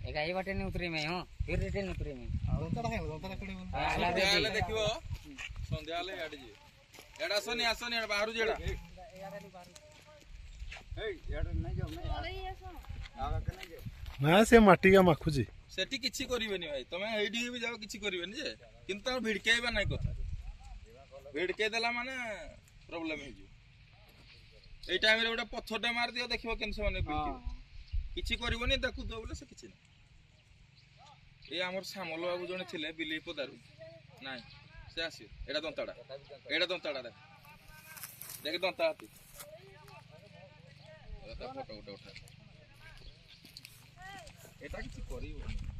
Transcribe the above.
एका ये बटन उतरी में हूं फिर रिटर्न उतरी में संध्याले देखिबो संध्याले याड जी एडा सोनी आसोनी एडा बाहरु जेडा ए एडा नहीं जाओ नहीं आगा के नहीं जाओ ना से माटी का माखुजी सेठी किछि करिवेनी भाई तमे एडी भी जाओ किछि करिवेनी जे किंतु भिडकेबा नाही कथा भिडके देला माने प्रॉब्लम हे जी ए टाइम रे गोटे पत्थरटा मार दियो देखिबो केन से माने भिडके किछि करिवनी देखु दो बोले से किछि नहीं ए हमर सामल बाबू जने थिले बिली पदारु नाही से आसी एडा दंताडा देख देख दंता हाथी एटा फोटो उठा एटा किछि करिवनी